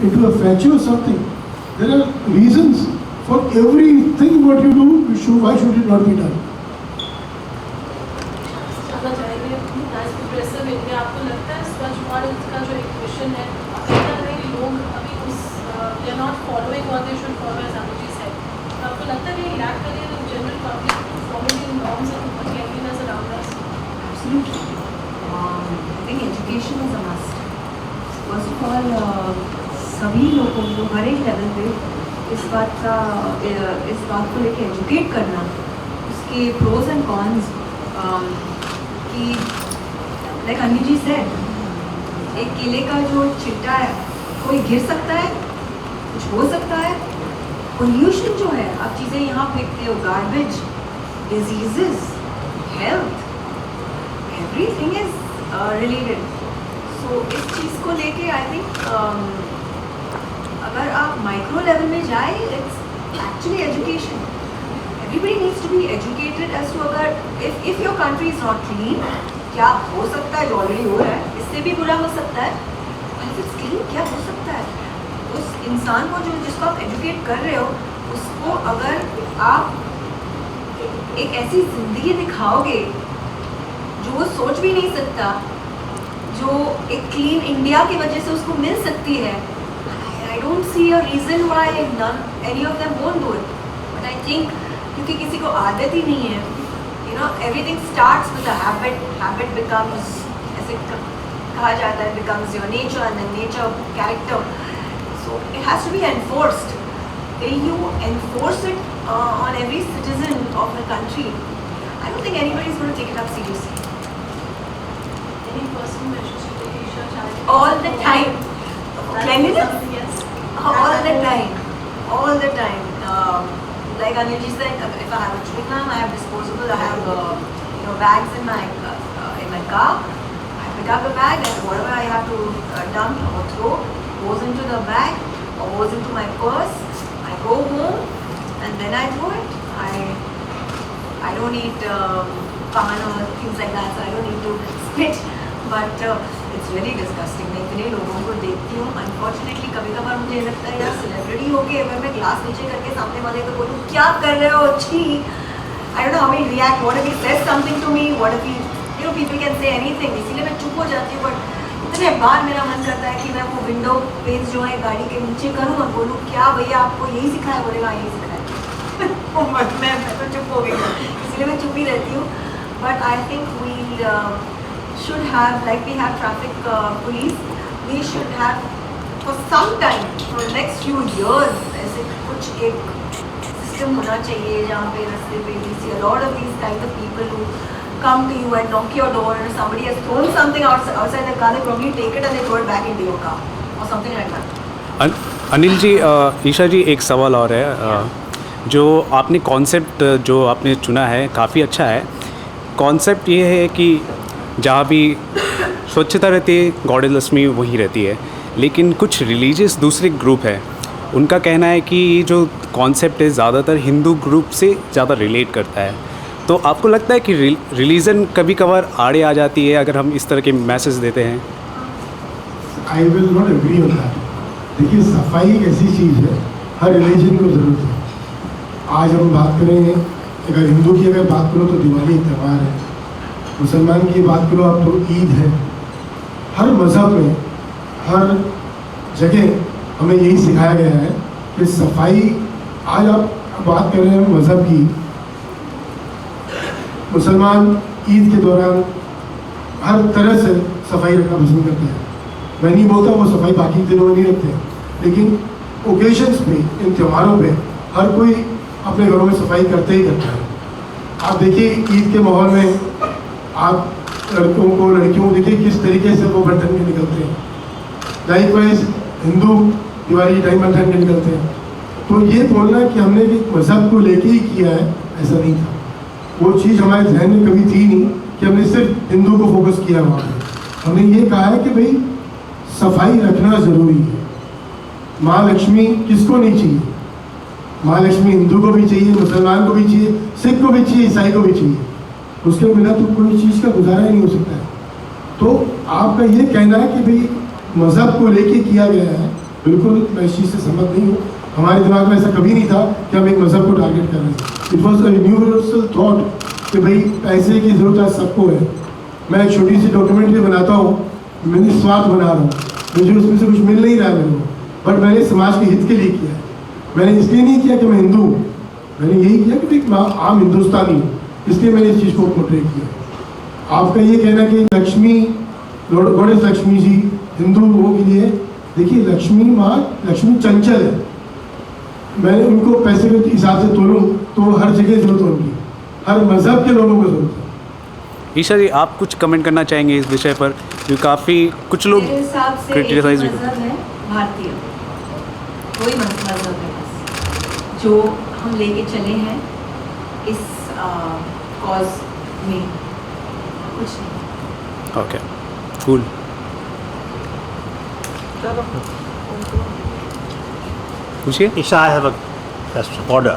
into a fracture or something. There are reasons for everything what you do. Why should it not be done? आपको लगता है स्वच्छ भारत का जो एक मिशन है, कहीं ना कहीं लोग अभी उस they are not following what they should follow, as Anuji said. आपको लगता है कि lack करिए the general public following the norms and cleanliness around us? Absolutely. I think education is a must. First of all, सभी लोगों को हर एक level पे इस बात को लेके एजुकेट करना, उसके प्रोज एंड कॉन्स, कि लाइक अनिल जी सेड, एक किले का जो चिट्टा है, कोई गिर सकता है, कुछ हो सकता है. पोल्यूशन जो है, आप चीज़ें यहाँ फेंकते हो, garbage, diseases, health, everything is related. So इस चीज़ को लेके आई थिंक अगर आप माइक्रो लेवल में जाए, it's actually education. Everybody needs to be educated as to, अगर if your country is not clean, क्या हो सकता है, जो ऑलरेडी हो रहा है, इससे भी बुरा हो सकता है. इफ इट्स क्लीन, क्या हो सकता है. उस इंसान को जिसको आप एजुकेट कर रहे हो, उसको अगर आप एक ऐसी ज़िंदगी दिखाओगे जो वो सोच भी नहीं सकता, जो एक क्लीन इंडिया की वजह से उसको मिल सकती है, I don't see a reason why any of them won't do it. But I think क्योंकि किसी को आदत ही नहीं है, you know, everything starts with a habit. Habit becomes, ऐसे कहा जाता है, becomes your nature, and then nature character. So it has to be enforced. Will you enforce it on every citizen of the country? I don't think anybody is going to take it up seriously. Any personal measures to take, Isha? All the time. Cleanliness? Yes. All the time. All the time. Like Anil ji said, if I have a chewing gum, I have disposable. I have bags in my car. I pick up a bag, and whatever I have to dump or throw goes into the bag or goes into my purse. I go home and then I throw it. I don't eat pan or things like that, so I don't need to spit. But it's really disgusting. मैं इतने लोगों को देखती हूँ, unfortunately कभी कभार मुझे लगता है यार, सेलिब्रिटी होके अगर मैं ग्लास नीचे करके सामने वाले को बोलूँ क्या कर रहे हो, छी, I don't know how he react. What if he says something to me, what if he people can say anything. इसीलिए मैं चुप हो जाती हूँ. बट इतने बार मेरा मन करता है कि मैं वो विंडो पेज जो है गाड़ी के नीचे करूँ और बोलूँ क्या भैया आपको यही सिखाया, बोलेगा यही सिखाया. मैं तो चुप हो गई, इसलिए मैं चुप ही रहती हूँ. But I think we should have, like we have traffic police, we should have for some time, for the next few years, ऐसे कुछ एक system होना चाहिए जहाँ पे रास्ते पे we see a lot of these kind of people who come to you and knock your door, and somebody has thrown something outside the car, they probably take it and they throw it back into your car or something like that. Anil ji, Isha जी, एक सवाल और है. जो आपने concept जो आपने चुना है काफ़ी अच्छा है. कॉन्सेप्ट ये है कि जहाँ भी स्वच्छता रहती है, गॉडेस लक्ष्मी वहीं रहती है. लेकिन कुछ रिलीजियस दूसरे ग्रुप है, उनका कहना है कि ये जो कॉन्सेप्ट है ज़्यादातर हिंदू ग्रुप से ज़्यादा रिलेट करता है. तो आपको लगता है कि रिलीजन कभी कभार आड़े आ जाती है अगर हम इस तरह के मैसेज देते हैं? I will not agree on that. देखिए, सफाई एक ऐसी चीज़ है, हर रिलीजन को ज़रूरत है. आज हम बात करेंगे, अगर हिंदू की अगर बात करो तो दिवाली एक त्यौहार है, मुसलमान की बात करो आप तो ईद है. हर मज़हब में, हर जगह हमें यही सिखाया गया है कि सफाई. आज आप बात कर रहे हैं मज़हब की, मुसलमान ईद के दौरान हर तरह से सफाई रखना पसंद करते हैं. मैं नहीं बोलता वो सफाई बाकी दिनों में नहीं रखते हैं, लेकिन ओकेजन्स पे, इन त्योहारों पे हर कोई अपने घरों में सफाई करते ही करता है. आप देखिए ईद के माहौल में आप लड़कियों को देखिए किस तरीके से वो बर्तन के निकलते हैं. लाइकवाइज हिंदू दिवाली टाइम बर्तन के निकलते हैं. तो ये बोलना कि हमने एक मज़हब को लेके ही किया है, ऐसा नहीं था. वो चीज़ हमारे जहन में कभी थी नहीं कि हमने सिर्फ हिंदू को फोकस किया वहाँ पर. हमने ये कहा है कि भाई सफाई रखना ज़रूरी है. माँ लक्ष्मी किसको नहीं चाहिए? माँ लक्ष्मी हिंदू को भी चाहिए, मुसलमान को भी चाहिए, सिख को भी चाहिए, ईसाई को भी चाहिए. उसके बिना तो कोई चीज़ का गुजारा ही नहीं हो सकता है. तो आपका ये कहना है कि भाई मज़हब को लेके किया गया है, बिल्कुल मैं इस चीज़ से सहमत नहीं हूँ। हमारे दिमाग में ऐसा कभी नहीं था कि हम एक मज़हब को टारगेट कर रहे हैं। It was a universal thought कि भाई पैसे की ज़रूरत है सबको है। मैं एक छोटी सी डॉक्यूमेंट्री बनाता हूँ, मैं निस्वार्थ बना रहा हूँ, मुझे उसमें से कुछ मिल नहीं रहा है मेरे को, बट मैंने समाज के हित के लिए किया है। मैंने इसलिए नहीं किया कि मैं हिंदू हूँ, मैंने यही किया कि एक आम हिंदुस्तानी हूँ, इसलिए मैंने इस चीज़ को पोर्ट्रे किया। आपका ये कहना कि लक्ष्मी गॉडेस लक्ष्मी जी हिंदू लोगों के लिए, देखिए लक्ष्मी माँ लक्ष्मी चंचल है। मैंने उनको पैसे के हिसाब से तोलूँ तो हर जगह जरूरत है उनकी, हर मज़हब के लोगों को जरूरत है। ईशा जी आप कुछ कमेंट करना चाहेंगे इस विषय पर, क्योंकि काफ़ी कुछ लोग मेरे हिसाब से क्रिटिसाइज भी मजहब है भारतीय, कोई मजहब है बस जो हम लेके चले हैं इस कॉज में, कुछ नहीं। Okay cool. पूछिए। Isha, I have a order.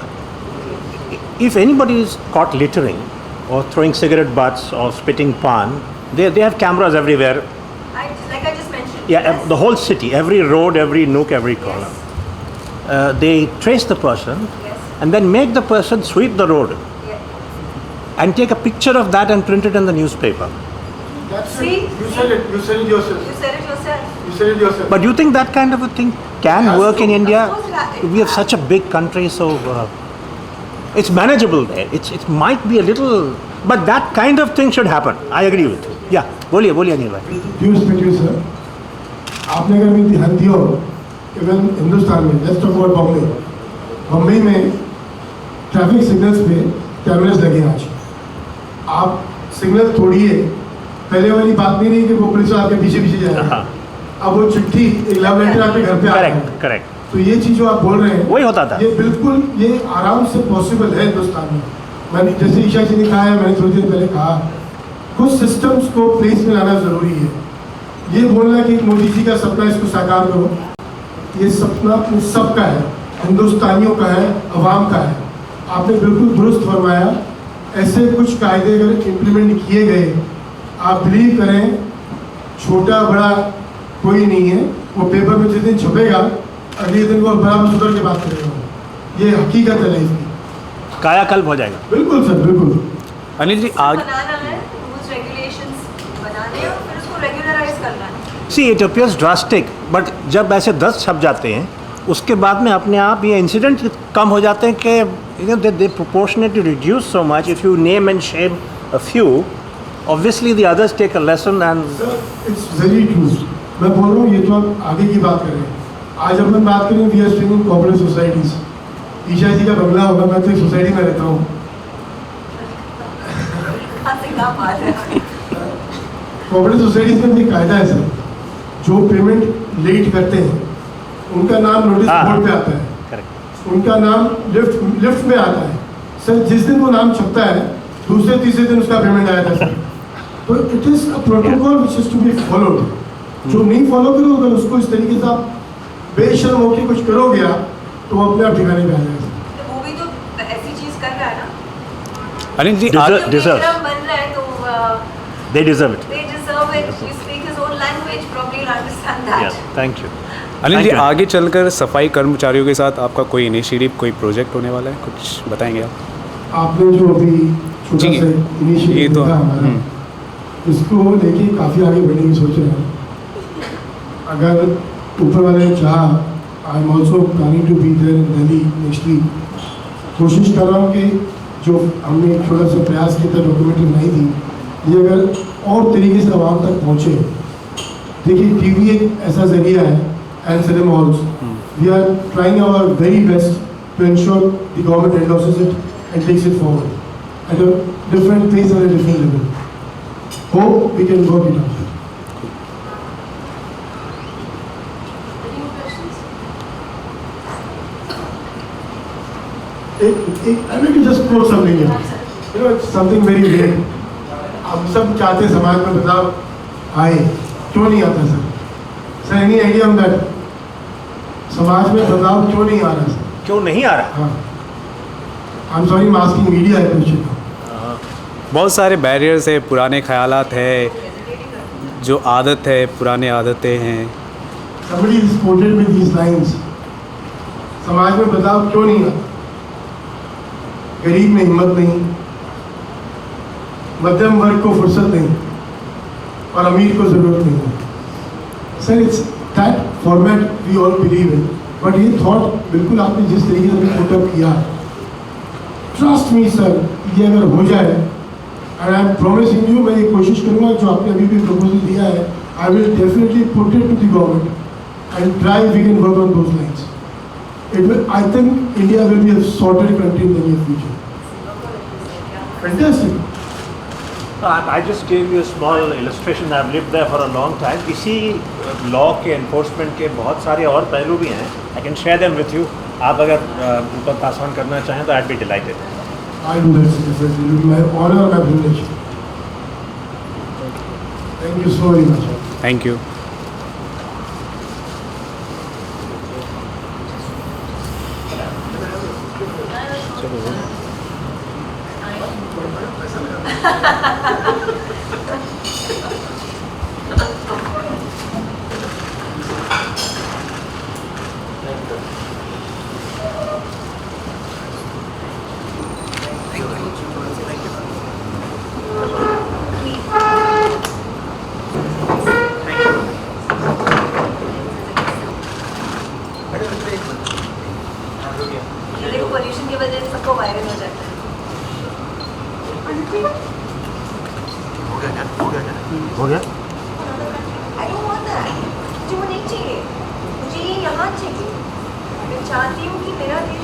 If anybody is caught littering or throwing cigarette butts or spitting pan, they have cameras everywhere. Like I just mentioned. Yeah, yes. the whole city, every road, every nook, every corner. Yes. They trace the person Yes. and then make the person sweep the road Yeah. and take a picture of that and print it in the newspaper. That's See? it. You said it. You said it yourself. You said it yourself. You said it yourself. But you think that kind of a thing can Yes, work in of India? course it We have such a big country, so it's manageable there. It might be a little, but that kind of thing should happen. I agree with you. Yeah, बोलिए अनिल भाई. Due respect you sir, आपने अगर भी ध्यान दिया हो, even Hindustan में, let's talk about Bombay, Bombay में ट्रैफिक सिग्नल्स पे कैमरेस लगे हैं आज। आप सिग्नल तोड़िए, पहले वाली बात नहीं रही कि वो पुलिस आपके पीछे पीछे जा रहा है। अब वो चिट्ठी एक लव लेटर आपके घर पे आ रहा है। करेक्ट. तो ये चीज़ जो आप बोल रहे हैं वही होता था. ये बिल्कुल ये आराम से पॉसिबल है हिंदुस्तान में। मैंने जैसे ईशा जी ने कहा है, मैंने थोड़ी देर पहले कहा, कुछ सिस्टम्स को प्लेस में लाना ज़रूरी है। ये बोलना कि मोदी जी का सपना इसको साकार करो, ये सपना सबका है, हिंदुस्तानियों का है, अवाम का है। आपने बिल्कुल दुरुस्त फरमाया, ऐसे कुछ कायदे अगर इम्प्लीमेंट किए गए, आप बिलीव करें छोटा बड़ा कोई नहीं है, वो पेपर में जिस दिन छपेगा अगले दिन वो बराबर सुधर के बात करेगा। ये हकीकत है इसकी। कायाकल्प हो जाएगा. बिल्कुल सर, बिल्कुल। अनिल जी आज बनाना है, रूल्स रेगुलेशंस बनाने हैं और फिर उसको रेगुलराइज करना है। See, it appears drastic, but जब ऐसे 10 छप जाते हैं, उसके बाद में अपने आप ये इंसिडेंट कम हो जाते हैं कि they proportionately reduce so much. If you name and shame a few, obviously the others take a lesson and sir it's very true. मैं बोल रहा हूँ, ये तो आप आगे की बात कर रहे हैं। आज अपन बात करें we are streaming cooperative societies. Isha ji का बंगला होगा, मैं तो एक सोसाइटी में रहता हूँ। कोऑपरेटिव सोसाइटीज में एक कायदा है सर, जो पेमेंट लेट करते हैं उनका नाम नोटिस बोर्ड पे आता है, correct. उनका नाम लिफ्ट में आता है। सर जिस दिन वो नाम छपता है, दूसरे तीसरे दिन उसका पेमेंट आया था सर। तो it is a protocol which is to be followed. जो नहीं फॉलो करो, अगर उसको इस तरीके से आप बेशर्म होकर कुछ करोगे आप, तो वो अपने आप ठिकाने पे आ जाएगा। तो वो भी तो ऐसी चीज कर रहा है ना। अनिल जी Deserve- आज जो deserves. बेशरम बन रहा है तो they deserve it. they deserve it. You speak his own language, probably you'll understand that. Yes, thank you. Anil ji Thank you. आगे चलकर सफाई कर्मचारियों के साथ आपका कोई इनिशिएटिव, कोई प्रोजेक्ट होने वाला है, कुछ बताएंगे आप? आपने जो अभी छोटा जी, सा ये इनिशिएटिव तो था हमारा, इसको लेके काफ़ी आगे बढ़ने की सोच रहे हैं। अगर ऊपर वाले ने चाहा, I am also planning to be there in Delhi next week. कोशिश कर रहा हूँ कि जो हमने एक छोटा सा प्रयास किया था, डॉक्यूमेंट्री बनाई थी, ये अगर और तरीके से आवाम तक पहुँचे। देखिए टीवी एक ऐसा जरिया है and cinema halls, we are trying our very best to ensure the government endorses it and takes it forward at a different pace and a different level. Hope we can work it out. Any more questions? I mean to just quote something here. You know, it's something very weird. हम सब चाहते हैं समाज में बदलाव आए, क्यों नहीं आता sir? Sir any idea on that? समाज में बदलाव क्यों नहीं आ रहा सर? क्यों नहीं आ रहा? हाँ, I am sorry masking media है क्वेश्चन। बहुत सारे बैरियर्स है, पुराने ख्यालात है, जो आदत है, पुराने आदतें हैं, somebody is quoted with these lines, समाज में बदलाव क्यों नहीं आता? गरीब में हिम्मत नहीं, मध्यम वर्ग को फुर्सत नहीं और अमीर को जरूरत नहीं है. Sir, it's that format we all believe in. But ये थॉट बिल्कुल आपने जिस तरीके से पुटअप किया, ट्रस्ट मी सर, ये अगर हो जाए, and I am promising you, मैं ये कोशिश करूँगा जो आपने अभी भी प्रपोजल दिया है, I will definitely put it to the government and try we can work on those lines. It will, I think India will be a sorted country in the near future. Fantastic. I just gave you a small illustration. I've lived there for a long time. इसी law के enforcement के बहुत सारे और पहलू भी हैं. I can share them with you. आप अगर ऊपर पास ऑन करना चाहें तो I'd be delighted. I do that, sir. It will be my honor and my privilege. Thank you so very much. Thank you. देखो पोल्यूशन की वजह से सबको वायरल हो जाता है. हो गया? I don't want that. मुझे वो नहीं चाहिए. मुझे ये यहाँ चाहिए. मैं चाहती हूँ कि मेरा देश